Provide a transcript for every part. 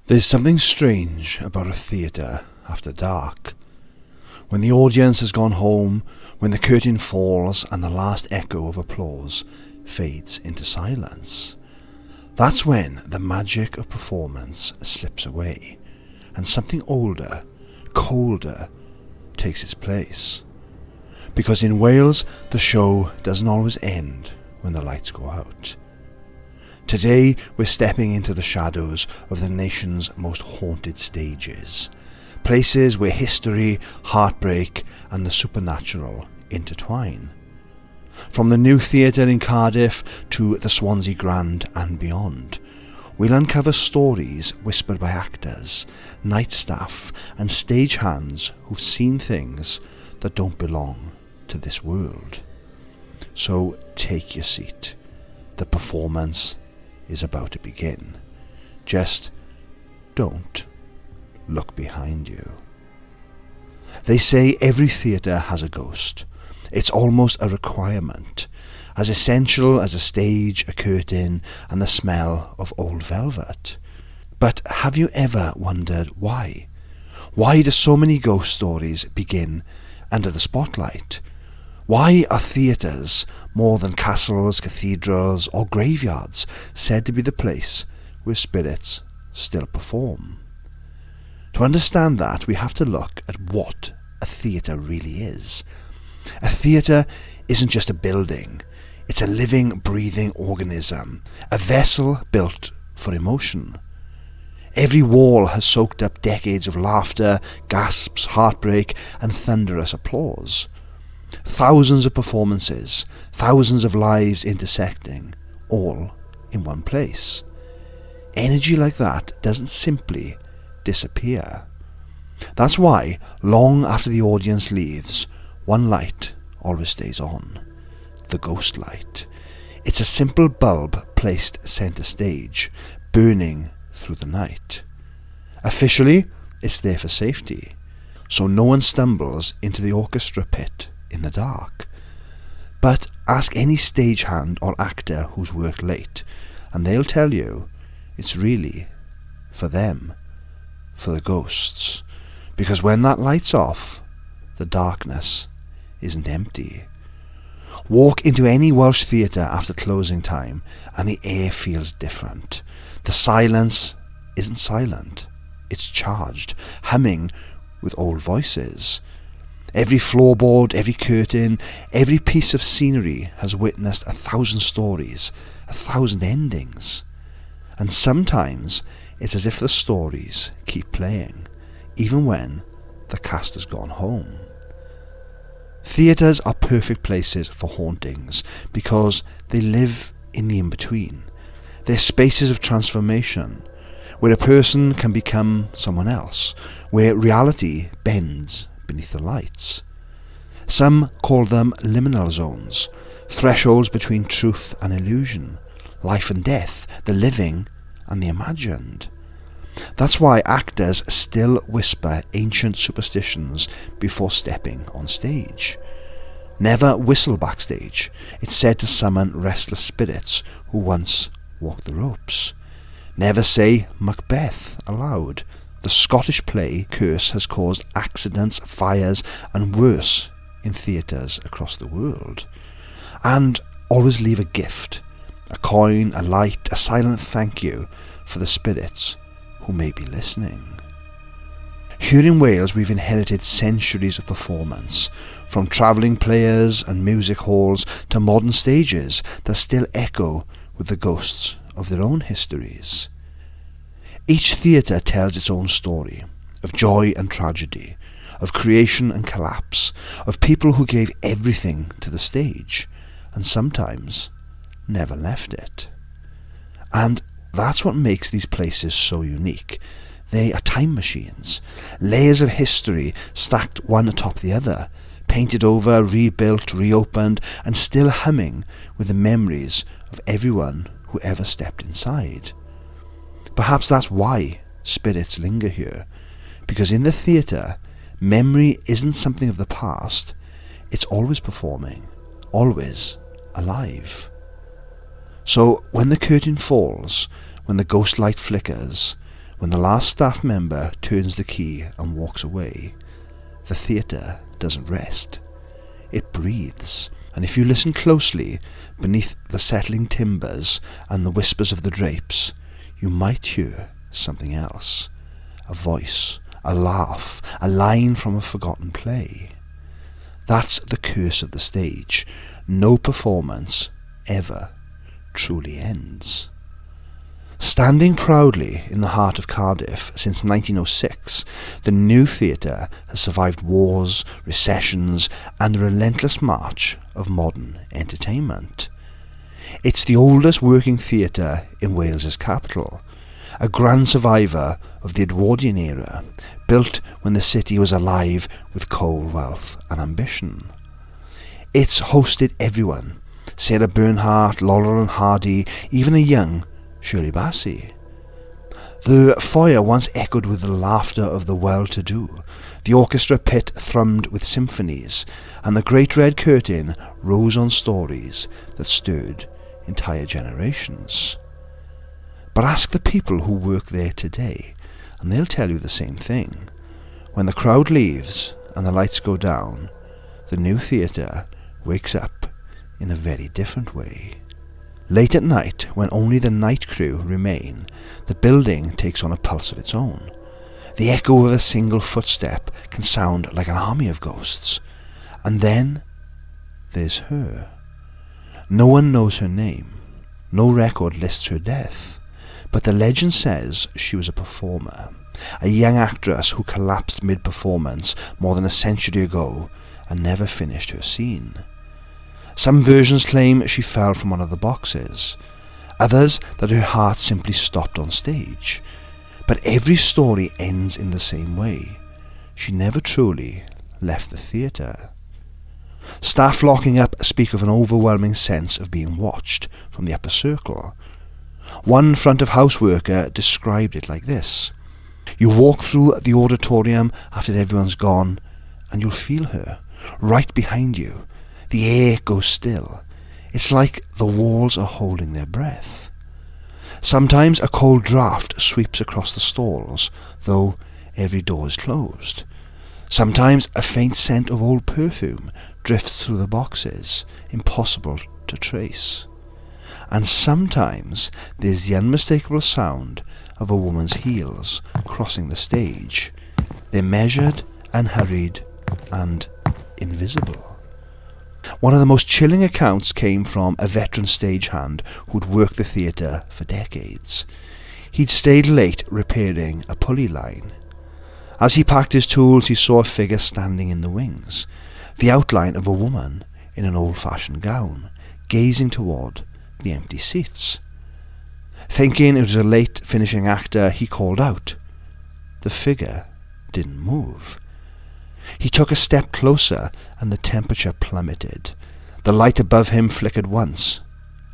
There's something strange about a theatre after dark. When the audience has gone home, when the curtain falls and the last echo of applause fades into silence. That's when the magic of performance slips away and something older, colder, takes its place. Because in Wales, the show doesn't always end when the lights go out. Today, we're stepping into the shadows of the nation's most haunted stages. Places where history, heartbreak and the supernatural intertwine. From the new theatre in Cardiff to the Swansea Grand and beyond, we'll uncover stories whispered by actors, night staff and stagehands who've seen things that don't belong to this world. So take your seat. The performance is about to begin. Just don't look behind you. They say every theatre has a ghost. It's almost a requirement, as essential as a stage, a curtain, and the smell of old velvet. But have you ever wondered why? Why do so many ghost stories begin under the spotlight? Why are theatres, more than castles, cathedrals, or graveyards, said to be the place where spirits still perform? To understand that, we have to look at what a theatre really is. A theatre isn't just a building, it's a living, breathing organism, a vessel built for emotion. Every wall has soaked up decades of laughter, gasps, heartbreak, and thunderous applause. Thousands of performances, thousands of lives intersecting, all in one place. Energy like that doesn't simply disappear. That's why, long after the audience leaves, one light always stays on. The ghost light. It's a simple bulb placed centre stage, burning through the night. Officially, it's there for safety, so no one stumbles into the orchestra pit in the dark. But ask any stagehand or actor who's worked late, and they'll tell you it's really for them, for the ghosts. Because when that light's off, the darkness isn't empty. Walk into any Welsh theatre after closing time and the air feels different. The silence isn't silent, it's charged, humming with old voices. Every floorboard, every curtain, every piece of scenery has witnessed 1,000 stories, 1,000 endings. And sometimes it's as if the stories keep playing, even when the cast has gone home. Theatres are perfect places for hauntings because they live in the in-between. They're spaces of transformation, where a person can become someone else, where reality bends beneath the lights. Some call them liminal zones, thresholds between truth and illusion, life and death, the living and the imagined. That's why actors still whisper ancient superstitions before stepping on stage. Never whistle backstage. It's said to summon restless spirits who once walked the ropes. Never say Macbeth aloud. The Scottish play curse has caused accidents, fires and worse in theatres across the world. And always leave a gift, a coin, a light, a silent thank you for the spirits who may be listening. Here in Wales we've inherited centuries of performance, from travelling players and music halls to modern stages that still echo with the ghosts of their own histories. Each theatre tells its own story, of joy and tragedy, of creation and collapse, of people who gave everything to the stage, and sometimes never left it. And that's what makes these places so unique. They are time machines, layers of history stacked one atop the other, painted over, rebuilt, reopened, and still humming with the memories of everyone who ever stepped inside. Perhaps that's why spirits linger here, because in the theatre, memory isn't something of the past, it's always performing, always alive. So when the curtain falls, when the ghost light flickers, when the last staff member turns the key and walks away, the theatre doesn't rest. It breathes, and if you listen closely beneath the settling timbers and the whispers of the drapes, you might hear something else. A voice, a laugh, a line from a forgotten play. That's the curse of the stage. No performance ever truly ends. Standing proudly in the heart of Cardiff since 1906, the new theatre has survived wars, recessions, and the relentless march of modern entertainment. It's the oldest working theatre in Wales's capital, a grand survivor of the Edwardian era, built when the city was alive with coal, wealth and ambition. It's hosted everyone, Sarah Bernhardt, Laurel and Hardy, even a young Shirley Bassey. The foyer once echoed with the laughter of the well-to-do, the orchestra pit thrummed with symphonies, and the great red curtain rose on stories that stirred entire generations. But ask the people who work there today, and they'll tell you the same thing. When the crowd leaves and the lights go down, the new theatre wakes up in a very different way. Late at night, when only the night crew remain, the building takes on a pulse of its own. The echo of a single footstep can sound like an army of ghosts. And then there's her. No one knows her name. No record lists her death. But the legend says she was a performer, a young actress who collapsed mid-performance more than a century ago and never finished her scene. Some versions claim she fell from one of the boxes, others that her heart simply stopped on stage. But every story ends in the same way. She never truly left the theatre. Staff locking up speak of an overwhelming sense of being watched from the upper circle. One front-of-house worker described it like this: you walk through the auditorium after everyone's gone, and you'll feel her right behind you. The air goes still. It's like the walls are holding their breath. Sometimes a cold draught sweeps across the stalls, though every door is closed. Sometimes a faint scent of old perfume drifts through the boxes, impossible to trace. And sometimes there's the unmistakable sound of a woman's heels crossing the stage. They're measured, unhurried, and invisible. One of the most chilling accounts came from a veteran stagehand who'd worked the theatre for decades. He'd stayed late repairing a pulley line. As he packed his tools, he saw a figure standing in the wings, the outline of a woman in an old-fashioned gown, gazing toward the empty seats. Thinking it was a late finishing actor, he called out. The figure didn't move. He took a step closer and the temperature plummeted. The light above him flickered once,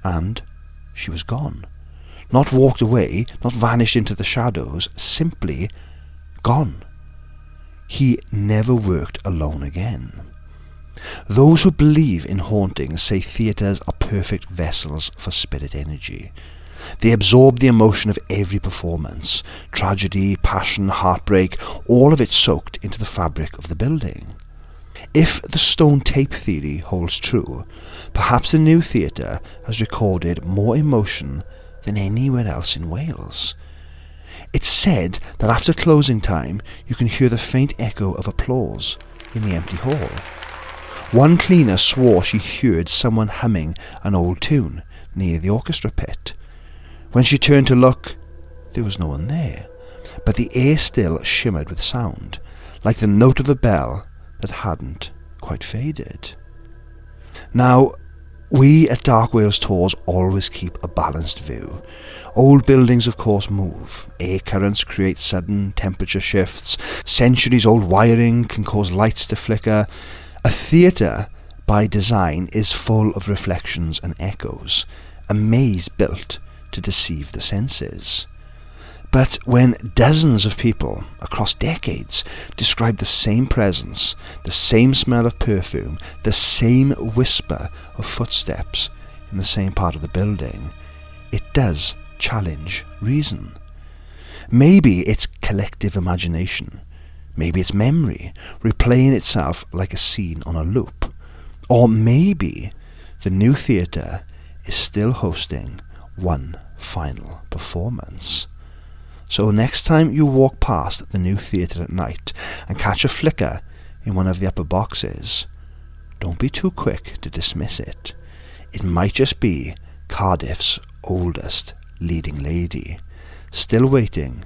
and she was gone. Not walked away, not vanished into the shadows, simply gone. He never worked alone again. Those who believe in hauntings say theatres are perfect vessels for spirit energy. They absorb the emotion of every performance, tragedy, passion, heartbreak, all of it soaked into the fabric of the building. If the stone tape theory holds true, perhaps the new theatre has recorded more emotion than anywhere else in Wales. It's said that after closing time you can hear the faint echo of applause in the empty hall. One cleaner swore she heard someone humming an old tune near the orchestra pit. When she turned to look, there was no one there, but the air still shimmered with sound, like the note of a bell that hadn't quite faded. Now, we at Dark Wales Tours always keep a balanced view. Old buildings of course move, air currents create sudden temperature shifts, centuries-old wiring can cause lights to flicker. A theatre, by design, is full of reflections and echoes, a maze built to deceive the senses. But when dozens of people across decades describe the same presence, the same smell of perfume, the same whisper of footsteps in the same part of the building, it does challenge reason. Maybe it's collective imagination. Maybe it's memory, replaying itself like a scene on a loop. Or maybe the new theatre is still hosting one final performance. So next time you walk past the new theatre at night and catch a flicker in one of the upper boxes, don't be too quick to dismiss it. It might just be Cardiff's oldest leading lady, still waiting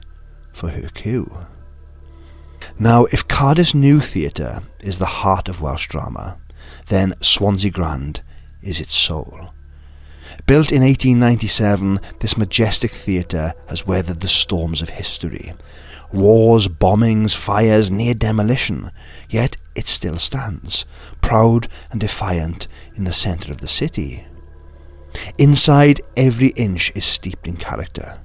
for her cue. Now, if Cardiff's new theatre is the heart of Welsh drama, then Swansea Grand is its soul. Built in 1897, this majestic theatre has weathered the storms of history. Wars, bombings, fires, near demolition, yet it still stands, proud and defiant in the centre of the city. Inside, every inch is steeped in character.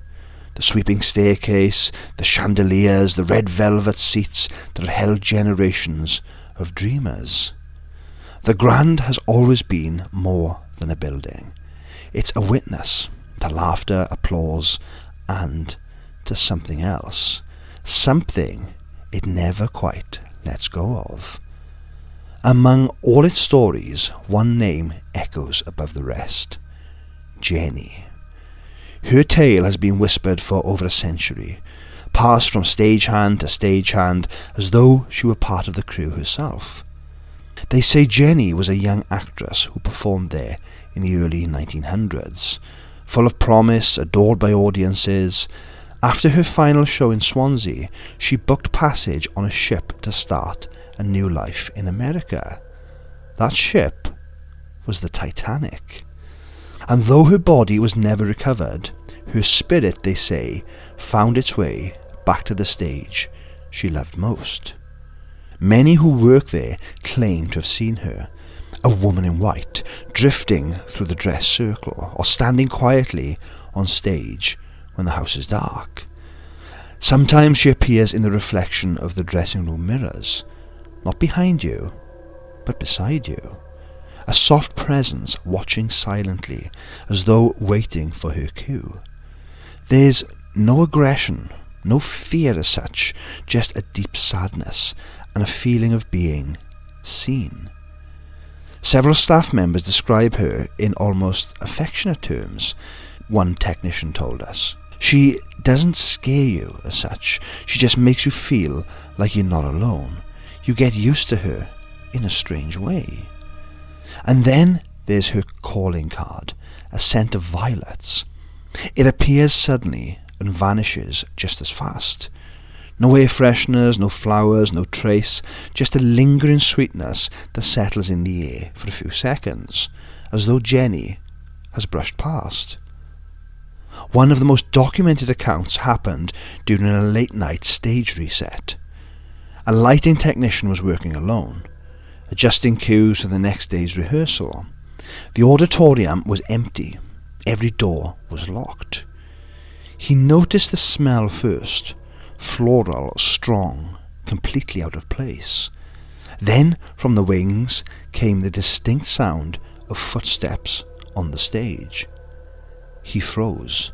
The sweeping staircase, the chandeliers, the red velvet seats that have held generations of dreamers. The Grand has always been more than a building. It's a witness to laughter, applause, and to something else. Something it never quite lets go of. Among all its stories, one name echoes above the rest: Jenny. Her tale has been whispered for over a century, passed from stagehand to stagehand as though she were part of the crew herself. They say Jenny was a young actress who performed there in the early 1900s, full of promise, adored by audiences. After her final show in Swansea, she booked passage on a ship to start a new life in America. That ship was the Titanic. And though her body was never recovered, her spirit, they say, found its way back to the stage she loved most. Many who work there claim to have seen her, a woman in white, drifting through the dress circle, or standing quietly on stage when the house is dark. Sometimes she appears in the reflection of the dressing room mirrors, not behind you, but beside you. A soft presence watching silently, as though waiting for her cue. There's no aggression, no fear as such, just a deep sadness and a feeling of being seen. Several staff members describe her in almost affectionate terms, one technician told us. She doesn't scare you as such, she just makes you feel like you're not alone. You get used to her in a strange way. And then there's her calling card, a scent of violets. It appears suddenly and vanishes just as fast. No air fresheners, no flowers, no trace, just a lingering sweetness that settles in the air for a few seconds, as though Jenny has brushed past. One of the most documented accounts happened during a late-night stage reset. A lighting technician was working alone, adjusting cues for the next day's rehearsal. The auditorium was empty. Every door was locked. He noticed the smell first, floral, strong, completely out of place. Then, from the wings, came the distinct sound of footsteps on the stage. He froze.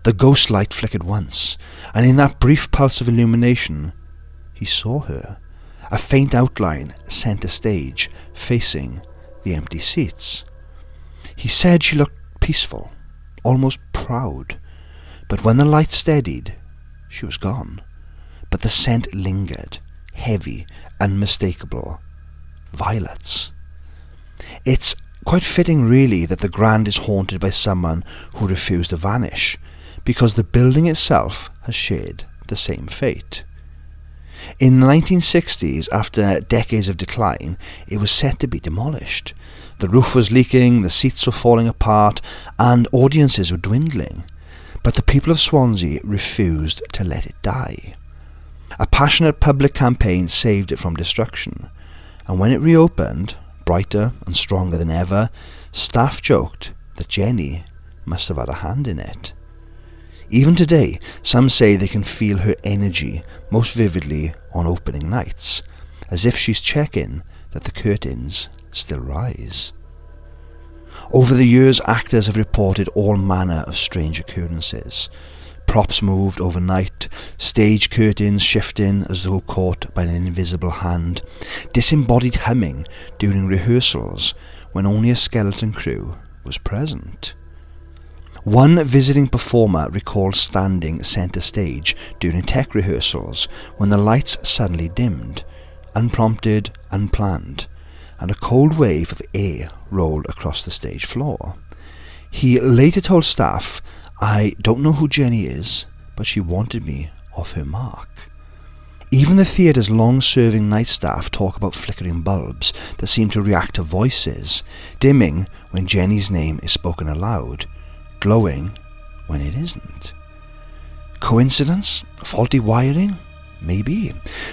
The ghost light flickered once, and in that brief pulse of illumination, he saw her, a faint outline centre stage, facing the empty seats. He said she looked peaceful, almost proud, but when the light steadied, she was gone. But the scent lingered, heavy, unmistakable. Violets. It's quite fitting, really, that the Grand is haunted by someone who refused to vanish, because the building itself has shared the same fate. In the 1960s, after decades of decline, it was set to be demolished. The roof was leaking, the seats were falling apart, and audiences were dwindling. But the people of Swansea refused to let it die. A passionate public campaign saved it from destruction, and when it reopened, brighter and stronger than ever, staff joked that Jenny must have had a hand in it. Even today, some say they can feel her energy most vividly on opening nights, as if she's checking that the curtains still rise. Over the years, actors have reported all manner of strange occurrences. props moved overnight, stage curtains shifting as though caught by an invisible hand, disembodied humming during rehearsals when only a skeleton crew was present. One visiting performer recalled standing centre stage during tech rehearsals when the lights suddenly dimmed, unprompted, unplanned, and a cold wave of air rolled across the stage floor. He later told staff, "I don't know who Jenny is, but she wanted me off her mark." Even the theatre's long-serving night staff talk about flickering bulbs that seem to react to voices, dimming when Jenny's name is spoken aloud, glowing when it isn't. Coincidence? Faulty wiring? Maybe,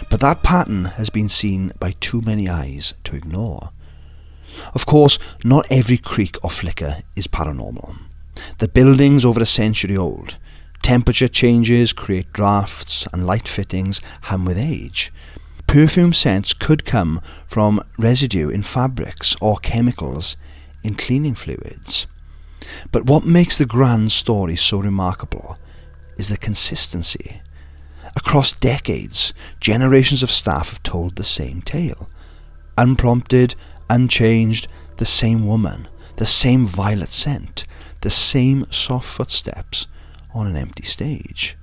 but that pattern has been seen by too many eyes to ignore. Of course, not every creak or flicker is paranormal. The building's over a century old. Temperature changes create drafts, and light fittings hum with age. Perfume scents could come from residue in fabrics or chemicals in cleaning fluids. But what makes the grand story so remarkable is the consistency. Across decades, generations of staff have told the same tale. Unprompted, unchanged, the same woman, the same violet scent, the same soft footsteps on an empty stage.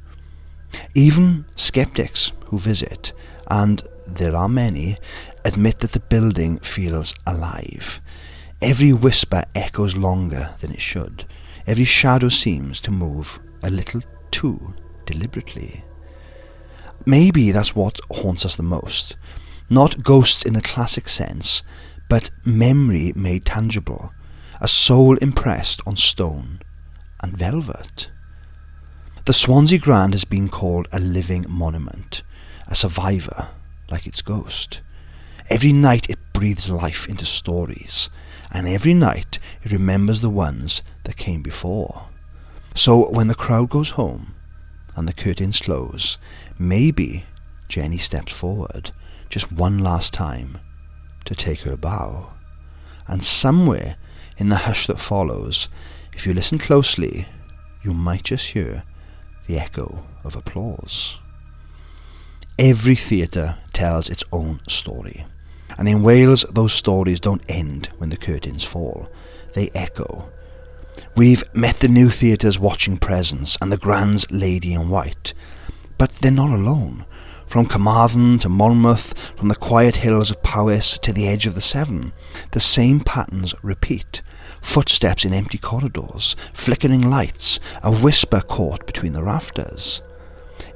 Even skeptics who visit, and there are many, admit that the building feels alive. Every whisper echoes longer than it should. Every shadow seems to move a little too deliberately. Maybe that's what haunts us the most. Not ghosts in the classic sense, but memory made tangible, a soul impressed on stone and velvet. The Swansea Grand has been called a living monument, a survivor like its ghost. Every night it breathes life into stories, and every night it remembers the ones that came before. So when the crowd goes home and the curtains close, maybe Jenny steps forward just one last time to take her bow. And somewhere in the hush that follows, if you listen closely, you might just hear the echo of applause. Every theatre tells its own story, and in Wales those stories don't end when the curtains fall, they echo. We've met the new theatre's watching presence and the Grand's lady in white, but they're not alone. From Carmarthen to Monmouth, from the quiet hills of Powys to the edge of the Severn, the same patterns repeat. Footsteps in empty corridors, flickering lights, a whisper caught between the rafters.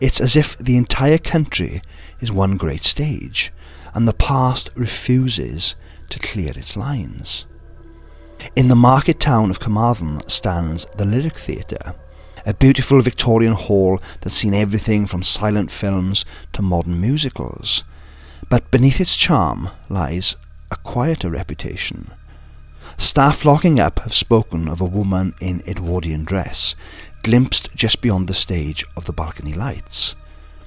It's as if the entire country is one great stage, and the past refuses to clear its lines. In the market town of Carmarthen stands the Lyric Theatre, a beautiful Victorian hall that's seen everything from silent films to modern musicals. But beneath its charm lies a quieter reputation. Staff locking up have spoken of a woman in Edwardian dress, glimpsed just beyond the stage of the balcony lights.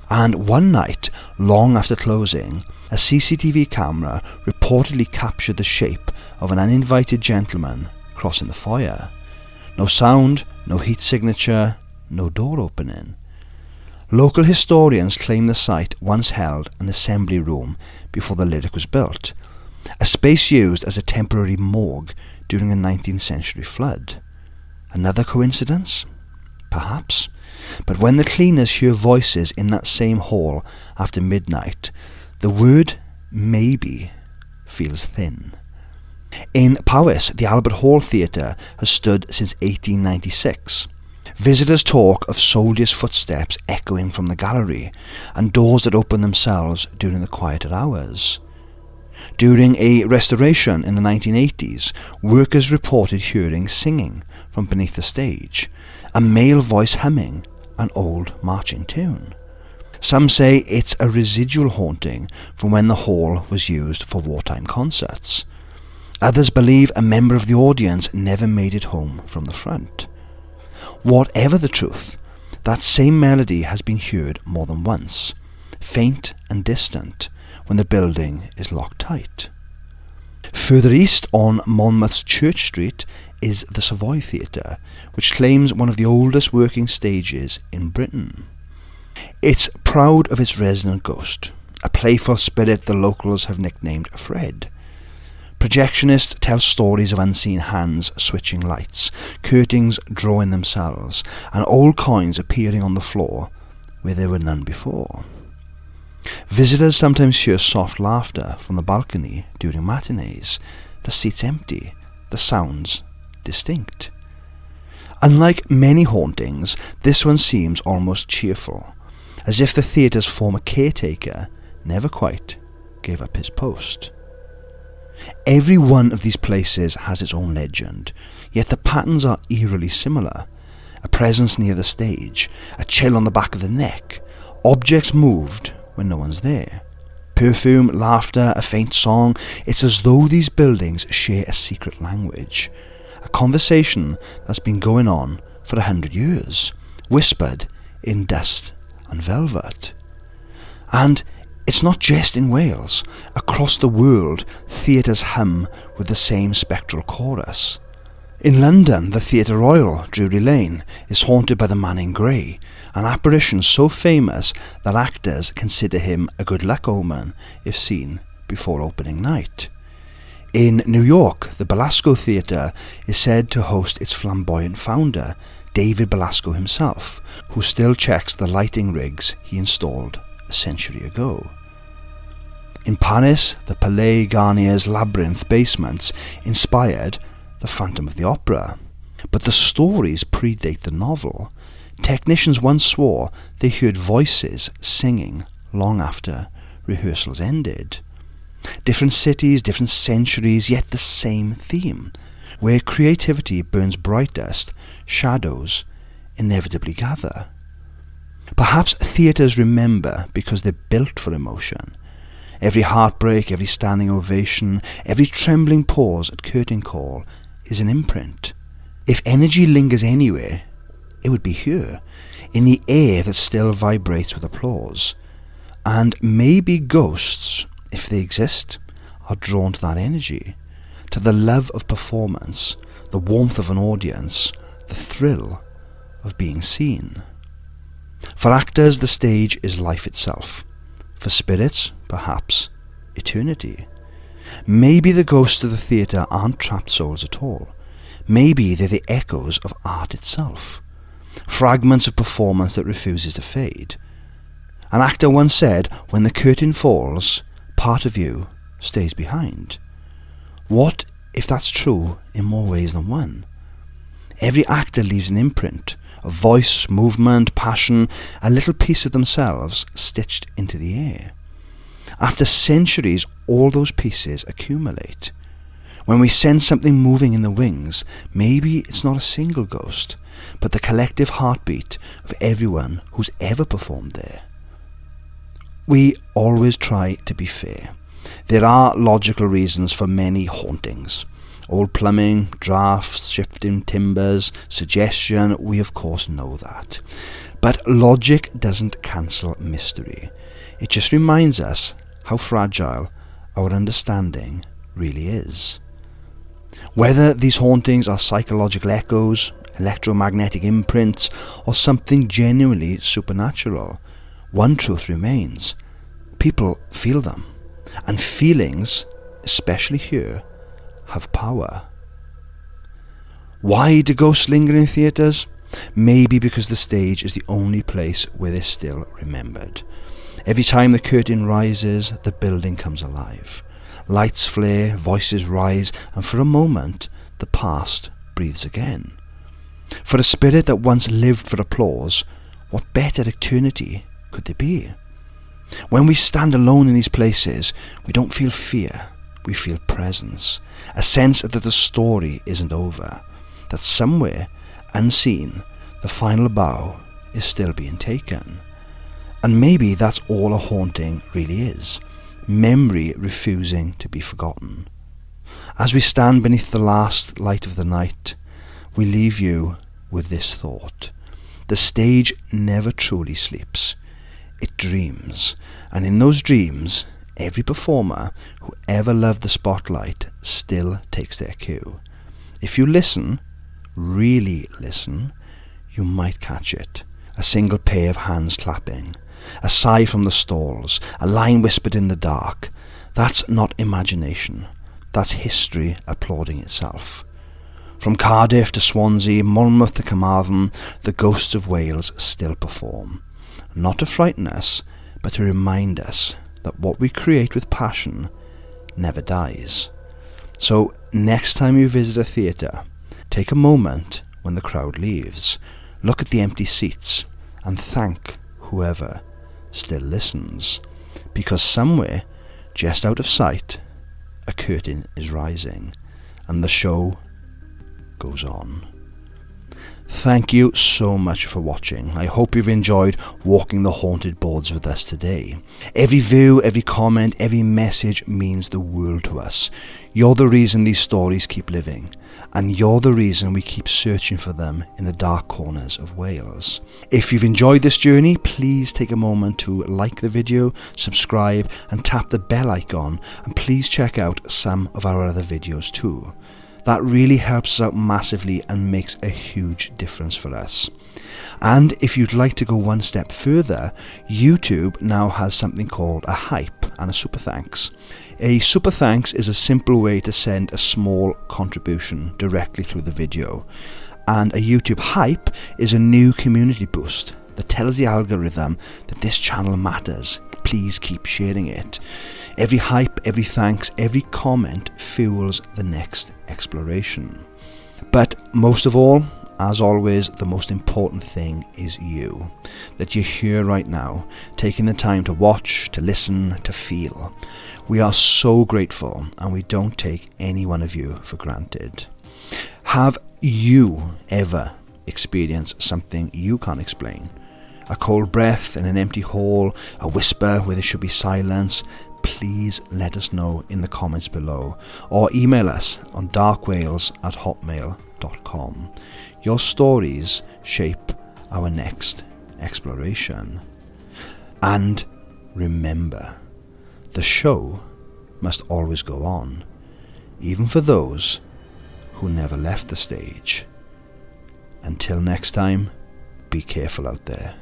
And one night, long after closing, a CCTV camera reportedly captured the shape of an uninvited gentleman crossing the foyer. No sound, no heat signature, no door opening. Local historians claim the site once held an assembly room before the Lyric was built, a space used as a temporary morgue during a 19th century flood. Another coincidence? Perhaps. But when the cleaners hear voices in that same hall after midnight, the word maybe feels thin. In Powys, the Albert Hall Theatre has stood since 1896. Visitors talk of soldiers' footsteps echoing from the gallery, and doors that open themselves during the quieter hours. During a restoration in the 1980s, workers reported hearing singing from beneath the stage, a male voice humming an old marching tune. Some say it's a residual haunting from when the hall was used for wartime concerts. Others believe a member of the audience never made it home from the front. Whatever the truth, that same melody has been heard more than once, faint and distant, when the building is locked tight. Further east on Monmouth's Church Street is the Savoy Theatre, which claims one of the oldest working stages in Britain. It's proud of its resident ghost, a playful spirit the locals have nicknamed Fred. Projectionists tell stories of unseen hands switching lights, curtains drawing themselves, and old coins appearing on the floor where there were none before. Visitors sometimes hear soft laughter from the balcony during matinees, the seats empty, the sounds distinct. Unlike many hauntings, this one seems almost cheerful, as if the theatre's former caretaker never quite gave up his post. Every one of these places has its own legend, yet the patterns are eerily similar. A presence near the stage, a chill on the back of the neck, objects moved when no one's there. Perfume, laughter, a faint song. It's as though these buildings share a secret language, a conversation that's been going on for 100 years, whispered in dust and velvet. And it's not just in Wales. Across the world, theatres hum with the same spectral chorus. In London, the Theatre Royal, Drury Lane, is haunted by the man in grey, an apparition so famous that actors consider him a good luck omen if seen before opening night. In New York, the Belasco Theatre is said to host its flamboyant founder, David Belasco himself, who still checks the lighting rigs he installed a century ago. In Paris, the Palais Garnier's labyrinth basements inspired the Phantom of the Opera. But the stories predate the novel. Technicians once swore they heard voices singing long after rehearsals ended. Different cities, different centuries, yet the same theme. Where creativity burns brightest, shadows inevitably gather. Perhaps theatres remember because they're built for emotion. Every heartbreak, every standing ovation, every trembling pause at curtain call is an imprint. If energy lingers anywhere, it would be here, in the air that still vibrates with applause. And maybe ghosts, if they exist, are drawn to that energy, to the love of performance, the warmth of an audience, the thrill of being seen. For actors, the stage is life itself. For spirits, perhaps, eternity. Maybe the ghosts of the theatre aren't trapped souls at all. Maybe they're the echoes of art itself. Fragments of performance that refuses to fade. An actor once said, when the curtain falls, part of you stays behind. What if that's true in more ways than one? Every actor leaves an imprint, of voice, movement, passion, a little piece of themselves stitched into the air. After centuries, all those pieces accumulate. When we sense something moving in the wings, maybe it's not a single ghost, but the collective heartbeat of everyone who's ever performed there. We always try to be fair. There are logical reasons for many hauntings. Old plumbing, drafts, shifting timbers, suggestion, we of course know that. But logic doesn't cancel mystery. It just reminds us how fragile our understanding really is. Whether these hauntings are psychological echoes, electromagnetic imprints, or something genuinely supernatural, one truth remains. People feel them. And feelings, especially here, have power. Why do ghosts linger in theatres? Maybe because the stage is the only place where they're still remembered. Every time the curtain rises, the building comes alive. Lights flare, voices rise, and for a moment, the past breathes again. For a spirit that once lived for applause, what better eternity could there be? When we stand alone in these places, we don't feel fear, we feel presence, a sense that the story isn't over, that somewhere, unseen, the final bow is still being taken. And maybe that's all a haunting really is, memory refusing to be forgotten. As we stand beneath the last light of the night, we leave you with this thought. The stage never truly sleeps. It dreams, and in those dreams, every performer who ever loved the spotlight still takes their cue. If you listen, really listen, you might catch it. A single pair of hands clapping, a sigh from the stalls, a line whispered in the dark. That's not imagination. That's history applauding itself. From Cardiff to Swansea, Monmouth to Carmarthen, the ghosts of Wales still perform. Not to frighten us, but to remind us that what we create with passion never dies. So next time you visit a theatre, take a moment when the crowd leaves, look at the empty seats and thank whoever still listens, because somewhere just out of sight a curtain is rising and the show goes on. Thank you so much for watching. I hope you've enjoyed walking the haunted boards with us today. Every view, every comment, every message means the world to us. You're the reason these stories keep living, and you're the reason we keep searching for them in the dark corners of Wales. If you've enjoyed this journey, please take a moment to like the video, subscribe and tap the bell icon, and please check out some of our other videos too. That really helps us out massively and makes a huge difference for us. And if you'd like to go one step further, YouTube now has something called a hype and a super thanks. A super thanks is a simple way to send a small contribution directly through the video. And a YouTube hype is a new community boost that tells the algorithm that this channel matters. Please keep sharing it. Every hype, every thanks, every comment fuels the next exploration. But most of all, as always, the most important thing is you. That you're here right now, taking the time to watch, to listen, to feel. We are so grateful, and we don't take any one of you for granted. Have you ever experienced something you can't explain? A cold breath in an empty hall, a whisper where there should be silence? Please let us know in the comments below, or email us on darkwales@hotmail.com. Your stories shape our next exploration. And remember, the show must always go on, even for those who never left the stage. Until next time, be careful out there.